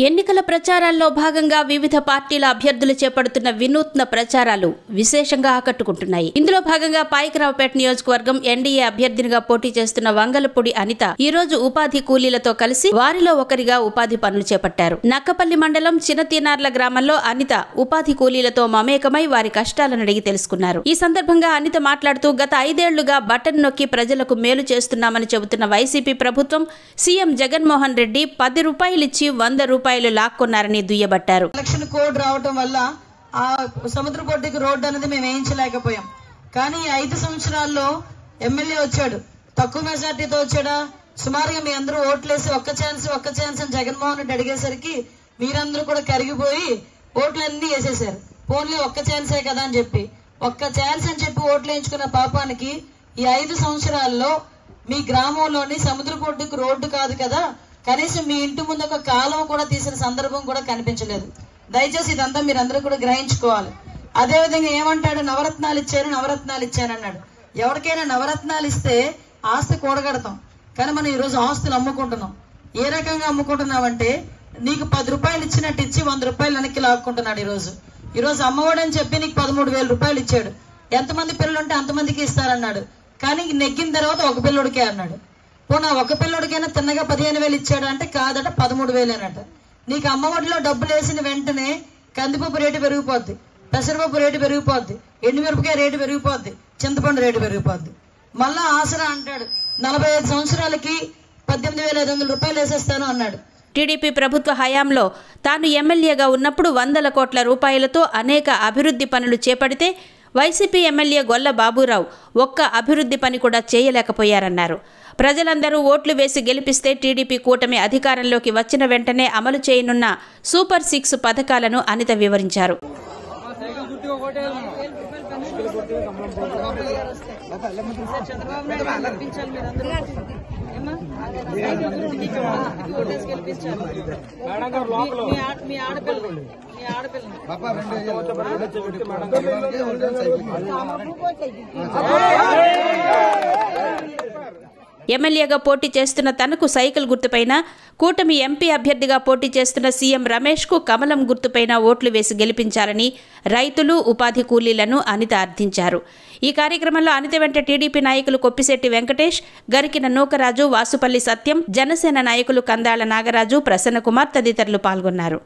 ఎన్నికల ప్రచారాల్లో భాగంగా వివిధ పార్టీల అభ్యర్థులు చేపడుతున్న వినూత్న ప్రచారాలు విశేషంగా ఆకట్టుకుంటున్నాయి. ఇందులో భాగంగా పాయకరావుపేట నియోజకవర్గం ఎన్డీఏ అభ్యర్థినిగా పోటీ చేస్తున్న వంగలపూడి అనిత ఈ రోజు ఉపాధి కూలీలతో కలిసి వారిలో ఒకరిగా ఉపాధి పనులు చేపట్టారు. నక్కపల్లి మండలం చిన్నతీనార్ల గ్రామంలో అనిత ఉపాధి కూలీలతో మమేకమై వారి కష్టాలను అడిగి తెలుసుకున్నారు. ఈ సందర్భంగా అనిత మాట్లాడుతూ గత 5 ఏళ్లుగా బటన్ నొక్కి ప్రజలకు మేలు చేస్తున్నామని చెబుతున్న వైసీపీ ప్రభుత్వం సీఎం జగన్మోహన్ రెడ్డి 10 రూపాయలిచ్చి 100 రూపాయలు లాక్కున్నారని దుయ్యబట్టారు. ఎలక్షన్ కోడ్ రావటం వల్ల ఆ సముద్ర పొడ్డుకి రోడ్డు అనేది మేము వేయించలేకపోయాం. కానీ 5 సంవత్సరాల్లో ఎమ్మెల్యే వచ్చాడు, తక్కువ మెజార్టీతో వచ్చాడా? సుమారుగా మీ అందరూ ఓట్లేసి ఒక్క ఛాన్స్ అని జగన్మోహన్ రెడ్డి అడిగేసరికి మీరందరూ కూడా కరిగిపోయి ఓట్లన్నీ వేసేశారు. పోన్లే ఒక్క ఛాన్సే కదా అని చెప్పి ఒక్క ఛాన్స్ అని చెప్పి ఓట్లు వేయించుకున్న పాపానికి ఈ 5 సంవత్సరాల్లో మీ గ్రామంలోని సముద్ర పొడ్డుకు రోడ్డు కాదు కదా, కనీసం మీ ఇంటి ముందు ఒక కాలం కూడా తీసిన సందర్భం కూడా కనిపించలేదు. దయచేసి ఇదంతా మీరందరూ కూడా గ్రహించుకోవాలి. అదేవిధంగా ఏమంటాడు, నవరత్నాలు ఇచ్చానన్నాడు. ఎవరికైనా నవరత్నాలు ఇస్తే ఆస్తి కూడగడతాం, కానీ మనం ఈరోజు ఆస్తులు అమ్ముకుంటున్నాం. ఏ రకంగా అమ్ముకుంటున్నామంటే నీకు 10 రూపాయలు ఇచ్చినట్టు ఇచ్చి 100 రూపాయలు వెనక్కి లాక్కుంటున్నాడు. ఈరోజు అమ్మఒడి అని చెప్పి నీకు 13,000 రూపాయలు ఇచ్చాడు. ఎంతమంది పిల్లలు ఉంటే అంతమందికి ఇస్తారన్నాడు, కానీ నెగ్గిన తర్వాత ఒక పిల్లడికే అన్నాడు. పోనా ఒక పిల్లడికైనా తిన్నగా 15,000 ఇచ్చాడు అంటే కాదట, 13,000 అన్నట. నీకు అమ్మఒడిలో డబ్బులు వేసిన వెంటనే కందిపప్పు రేటు పెరిగిపోద్ది, పెసరపప్పు రేటు పెరిగిపోద్ది, ఎండుమిరపకాయ రేటు పెరిగిపోద్ది, చింతపండు రేటు పెరిగిపోద్ది. మళ్ళా ఆసరా అంటాడు, 45 సంవత్సరాలకి 18,500 రూపాయలు వేసేస్తాను అన్నాడు. టీడీపీ ప్రభుత్వ హయాంలో తాను ఎమ్మెల్యేగా ఉన్నప్పుడు 100 కోట్ల రూపాయలతో అనేక అభివృద్ధి పనులు చేపడితే వైసీపీ ఎమ్మెల్యే గొల్ల బాబురావు ఒక్క అభివృద్ధి పని కూడా చేయలేకపోయారన్నారు. ప్రజలందరూ ఓట్లు వేసి గెలిపిస్తే టీడీపీ కూటమి అధికారంలోకి వచ్చిన వెంటనే అమలు చేయనున్న సూపర్ 6 పథకాలను అనిత వివరించారు. ఎమ్మెల్యేగా పోటీ చేస్తున్న తనకు సైకిల్ గుర్తుపైన, కూటమి ఎంపీ అభ్యర్థిగా పోటీ చేస్తున్న సీఎం రమేష్కు కమలం గుర్తుపైన ఓట్లు వేసి గెలిపించాలని రైతులు, ఉపాధి కూలీలను అనిత అర్థించారు. ఈ కార్యక్రమంలో అనిత వెంట టీడీపీ నాయకులు కొప్పిశెట్టి వెంకటేష్, గరికిన నూకరాజు, వాసుపల్లి సత్యం, జనసేన నాయకులు కందాళ నాగరాజు, ప్రసన్నకుమార్ తదితరులు పాల్గొన్నారు.